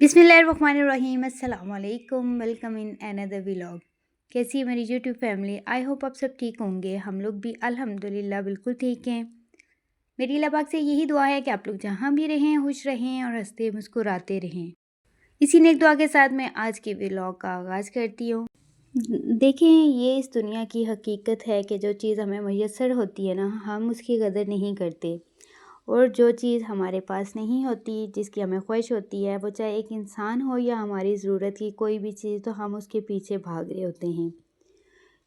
बिस्मिल्लाहिर्रहमानिर्रहीम अस्सलाम वालेकुम। Welcome in another vlog. कैसी है मेरी यूट्यूब फैमिली? आई होप आप सब ठीक होंगे। हम लोग भी अल्हम्दुलिल्लाह बिल्कुल ठीक हैं। मेरी अल्लाह पाक से यही दुआ है कि आप लोग जहाँ भी रहें खुश रहें और हंसते मुस्कुराते रहें। इसी नेक दुआ के साथ मैं आज के व्लॉग का आगाज़ करती हूँ। देखें, ये इस दुनिया की हकीकत है कि जो चीज़ हमें मैसर होती है ना, हम उसकी कदर नहीं करते, और जो चीज़ हमारे पास नहीं होती, जिसकी हमें ख्वाहिश होती है, वो चाहे एक इंसान हो या हमारी ज़रूरत की कोई भी चीज़, तो हम उसके पीछे भाग रहे होते हैं।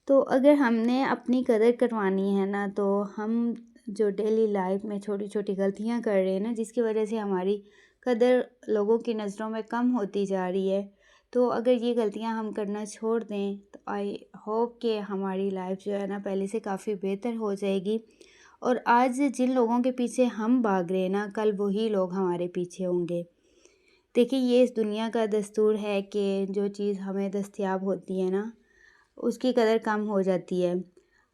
तो अगर हमने अपनी कदर करवानी है ना, तो हम जो डेली लाइफ में छोटी छोटी गलतियां कर रहे हैं ना, जिसकी वजह से हमारी कदर लोगों की नज़रों में कम होती जा रही है, तो अगर ये गलतियां हम करना छोड़ दें तो आई होप कि हमारी लाइफ जो है ना पहले से काफ़ी बेहतर हो जाएगी। और आज जिन लोगों के पीछे हम भाग रहे हैं ना, कल वही लोग हमारे पीछे होंगे। देखिए, ये इस दुनिया का दस्तूर है कि जो चीज़ हमें दस्तयाब होती है ना, उसकी कदर कम हो जाती है।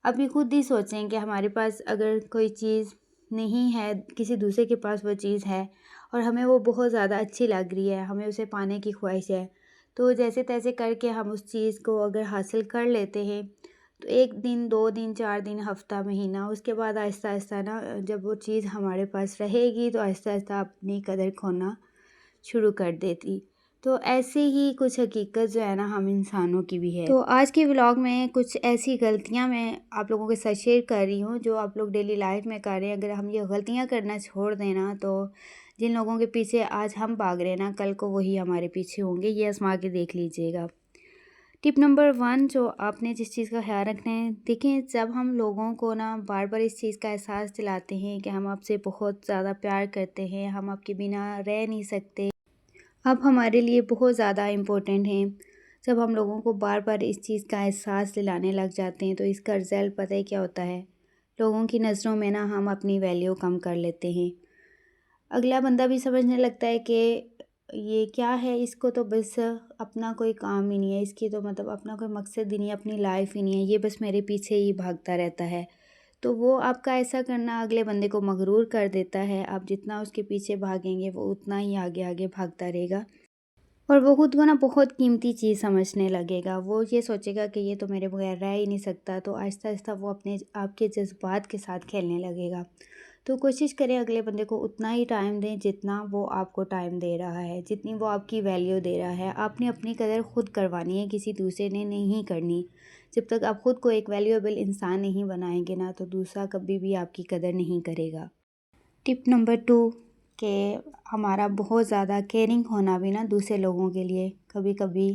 अभी खुद ही सोचें कि हमारे पास अगर कोई चीज़ नहीं है, किसी दूसरे के पास वो चीज़ है और हमें वो बहुत ज़्यादा अच्छी लग रही है, हमें उसे पाने की ख्वाहिश है, तो जैसे तैसे करके हम उस चीज़ को अगर हासिल कर लेते हैं, तो 1 दिन 2 दिन 4 दिन हफ़्ता महीना, उसके बाद आहिस्ता आहिस्ता ना जब वो चीज़ हमारे पास रहेगी तो आहिस्ता आहिस्ता अपनी कदर खोना शुरू कर देती। तो ऐसे ही कुछ हकीकत जो है ना हम इंसानों की भी है। तो आज के व्लॉग में कुछ ऐसी गलतियां मैं आप लोगों के साथ शेयर कर रही हूँ जो आप लोग डेली लाइफ में कर रहे हैं। अगर हम ये गलतियां करना छोड़ दें ना, तो जिन लोगों के पीछे आज हम भाग रहे हैं ना, कल को वही हमारे पीछे होंगे। ये आजमा के देख लीजिएगा। टिप नंबर 1, जो आपने जिस चीज़ का ख्याल रखना है, देखें, जब हम लोगों को ना बार बार इस चीज़ का एहसास दिलाते हैं कि हम आपसे बहुत ज़्यादा प्यार करते हैं, हम आपके बिना रह नहीं सकते, आप हमारे लिए बहुत ज़्यादा इम्पोर्टेंट हैं, जब हम लोगों को बार बार इस चीज़ का एहसास दिलाने लग जाते हैं, तो इसका रिज़ल्ट पता है क्या होता है? लोगों की नज़रों में ना हम अपनी वैल्यू कम कर लेते हैं। अगला बंदा भी समझने लगता है कि ये क्या है, इसको तो बस अपना कोई काम ही नहीं है, इसकी तो मतलब अपना कोई मकसद ही नहीं है, अपनी लाइफ ही नहीं है, ये बस मेरे पीछे ही भागता रहता है। तो वो आपका ऐसा करना अगले बंदे को मगरूर कर देता है। आप जितना उसके पीछे भागेंगे, वो उतना ही आगे आगे भागता रहेगा, और वो खुद को ना बहुत कीमती चीज़ समझने लगेगा। वो ये सोचेगा कि ये तो मेरे बगैर रह ही नहीं सकता, तो आहिस्ता आहिस्ता वो अपने आपके जज्बात के साथ खेलने लगेगा। तो कोशिश करें अगले बंदे को उतना ही टाइम दें जितना वो आपको टाइम दे रहा है, जितनी वो आपकी वैल्यू दे रहा है। आपने अपनी कदर खुद करवानी है, किसी दूसरे ने नहीं करनी। जब तक आप खुद को एक वैल्यूएबल इंसान नहीं बनाएंगे ना, तो दूसरा कभी भी आपकी कदर नहीं करेगा। टिप नंबर 2, कि हमारा बहुत ज़्यादा केयरिंग होना भी ना दूसरे लोगों के लिए कभी कभी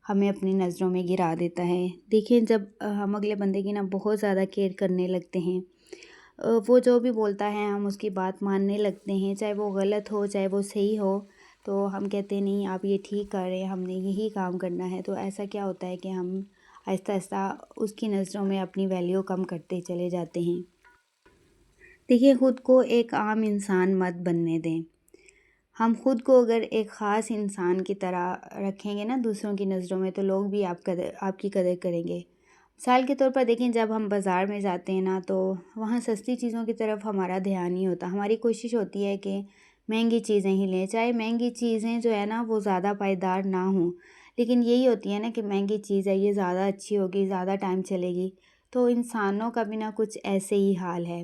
हमें अपनी नज़रों में गिरा देता है। देखिए, जब हम अगले बंदे की ना बहुत ज़्यादा केयर करने लगते हैं, वो जो भी बोलता है हम उसकी बात मानने लगते हैं, चाहे वो गलत हो चाहे वो सही हो, तो हम कहते हैं नहीं, आप ये ठीक कर रहे हैं, हमने यही काम करना है। तो ऐसा क्या होता है कि हम आहिस्ता आहिस्ता उसकी नज़रों में अपनी वैल्यू कम करते चले जाते हैं। देखिए, ख़ुद को एक आम इंसान मत बनने दें। हम खुद को अगर एक ख़ास इंसान की तरह रखेंगे ना दूसरों की नज़रों में, तो लोग भी आपकी कदर करेंगे। मिसाल के तौर पर देखें, जब हम बाज़ार में जाते हैं ना, तो वहाँ सस्ती चीज़ों की तरफ हमारा ध्यान नहीं होता। हमारी कोशिश होती है कि महंगी चीज़ें ही लें, चाहे महंगी चीज़ें जो है ना वो ज़्यादा पायदार ना हों, लेकिन यही होती है ना कि महंगी चीज़ है, ये ज़्यादा अच्छी होगी, ज़्यादा टाइम चलेगी। तो इंसानों का भी ना कुछ ऐसे ही हाल है।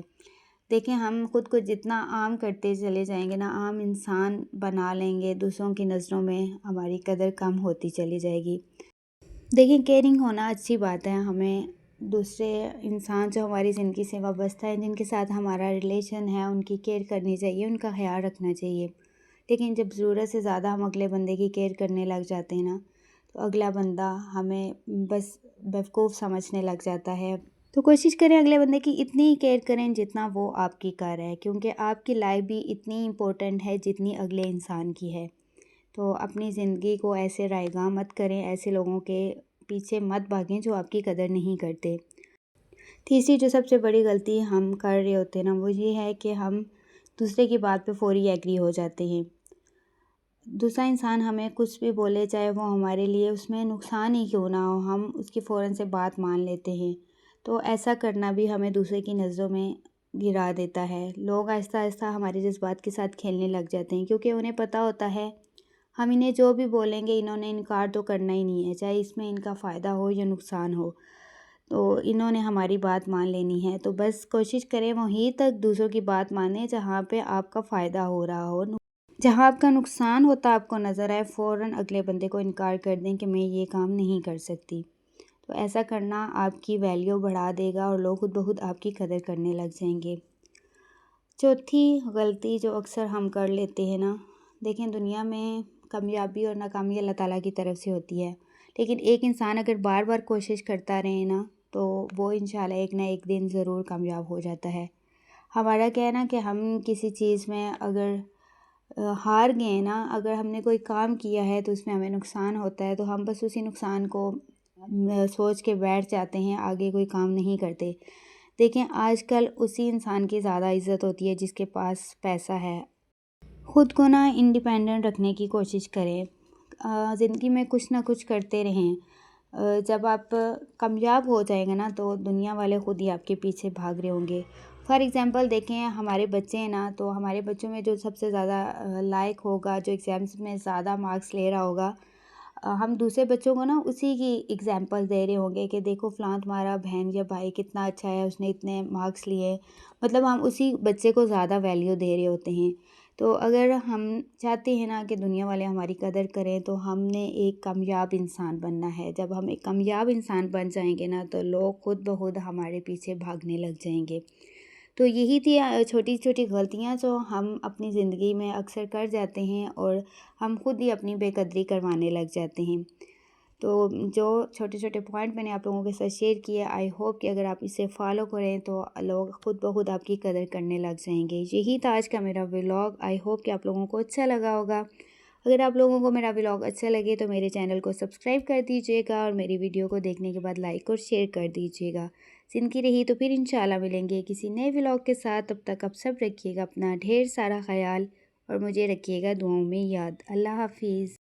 देखें, हम खुद को जितना आम करते चले जाएंगे ना, आम इंसान बना लेंगे, दूसरों की नज़रों में हमारी कदर कम होती चली जाएगी। देखिए, केयरिंग होना अच्छी बात है। हमें दूसरे इंसान जो हमारी ज़िंदगी से वाबस्ता है, जिनके साथ हमारा रिलेशन है, उनकी केयर करनी चाहिए, उनका ख्याल रखना चाहिए। लेकिन जब ज़रूरत से ज़्यादा हम अगले बंदे की केयर करने लग जाते हैं ना, तो अगला बंदा हमें बस बेवकूफ़ समझने लग जाता है। तो कोशिश करें अगले बंदे की इतनी ही केयर करें जितना वो आपकी कर रहा है, क्योंकि आपकी लाइफ भी इतनी इम्पोर्टेंट है जितनी अगले इंसान की है। तो अपनी ज़िंदगी को ऐसे रायगा मत करें, ऐसे लोगों के पीछे मत भागें जो आपकी कदर नहीं करते। तीसरी जो सबसे बड़ी गलती हम कर रहे होते हैं ना, वो ये है कि हम दूसरे की बात पे फौरी एग्री हो जाते हैं। दूसरा इंसान हमें कुछ भी बोले, चाहे वो हमारे लिए उसमें नुकसान ही क्यों ना हो, हम उसकी फ़ौरन से बात मान लेते हैं। तो ऐसा करना भी हमें दूसरे की नज़रों में गिरा देता है। लोग आहिस्ता आहिस्ता हमारे जज्बात के साथ खेलने लग जाते हैं, क्योंकि उन्हें पता होता है ہم انہیں جو بھی بولیں گے انہوں نے انکار تو کرنا ہی نہیں ہے، چاہے اس میں ان کا فائدہ ہو یا نقصان ہو، تو انہوں نے ہماری بات مان لینی ہے۔ تو بس کوشش کریں وہیں تک دوسروں کی بات مانیں جہاں پہ آپ کا فائدہ ہو رہا ہو، جہاں آپ کا نقصان ہوتا آپ کو نظر آئے فوراً اگلے بندے کو انکار کر دیں کہ میں یہ کام نہیں کر سکتی۔ تو ایسا کرنا آپ کی ویلیو بڑھا دے گا اور لوگ خود بخود آپ کی قدر کرنے لگ جائیں گے۔ چوتھی غلطی جو اکثر ہم کر لیتے ہیں نا، دیکھیں دنیا میں کامیابی اور ناکامی اللہ تعالیٰ کی طرف سے ہوتی ہے، لیکن ایک انسان اگر بار بار کوشش کرتا رہے نا تو وہ انشاءاللہ ایک نہ ایک دن ضرور کامیاب ہو جاتا ہے۔ ہمارا کہنا کہ ہم کسی چیز میں اگر ہار گئے نا، اگر ہم نے کوئی کام کیا ہے تو اس میں ہمیں نقصان ہوتا ہے تو ہم بس اسی نقصان کو سوچ کے بیٹھ جاتے ہیں، آگے کوئی کام نہیں کرتے۔ دیکھیں آج کل اسی انسان کی زیادہ عزت ہوتی ہے جس کے پاس پیسہ ہے۔ خود کو نا انڈیپینڈنٹ رکھنے کی کوشش کریں، زندگی میں کچھ نہ کچھ کرتے رہیں۔ جب آپ کامیاب ہو جائیں گے نا تو دنیا والے خود ہی آپ کے پیچھے بھاگ رہے ہوں گے۔ فار ایگزامپل دیکھیں ہمارے بچے ہیں نا، تو ہمارے بچوں میں جو سب سے زیادہ لائق ہوگا، جو ایگزامس میں زیادہ مارکس لے رہا ہوگا، ہم دوسرے بچوں کو نا اسی کی ایگزامپل دے رہے ہوں گے کہ دیکھو فلاں تمہارا بہن یا بھائی کتنا اچھا ہے، اس نے اتنے مارکس لیے، مطلب ہم اسی بچے کو زیادہ ویلیو دے رہے ہوتے ہیں۔ تو اگر ہم چاہتے ہیں نا کہ دنیا والے ہماری قدر کریں تو ہم نے ایک کامیاب انسان بننا ہے۔ جب ہم ایک کامیاب انسان بن جائیں گے نا تو لوگ خود بخود ہمارے پیچھے بھاگنے لگ جائیں گے۔ تو یہی تھی چھوٹی چھوٹی غلطیاں جو ہم اپنی زندگی میں اکثر کر جاتے ہیں اور ہم خود ہی اپنی بے قدری کروانے لگ جاتے ہیں۔ تو جو چھوٹے چھوٹے پوائنٹ میں نے آپ لوگوں کے ساتھ شیئر کیے، آئی ہوپ کہ اگر آپ اسے فالو کریں تو لوگ خود بخود آپ کی قدر کرنے لگ جائیں گے۔ یہی تھا آج کا میرا ولاگ، آئی ہوپ کہ آپ لوگوں کو اچھا لگا ہوگا۔ اگر آپ لوگوں کو میرا ولاگ اچھا لگے تو میرے چینل کو سبسکرائب کر دیجیے گا اور میری ویڈیو کو دیکھنے کے بعد لائک اور شیئر کر دیجیے گا۔ زندگی رہی تو پھر انشاءاللہ ملیں گے کسی نئے ولاگ کے ساتھ، تب تک آپ سب رکھیے گا اپنا ڈھیر سارا خیال اور مجھے رکھیے گا دعاؤں میں یاد۔ اللہ حافظ۔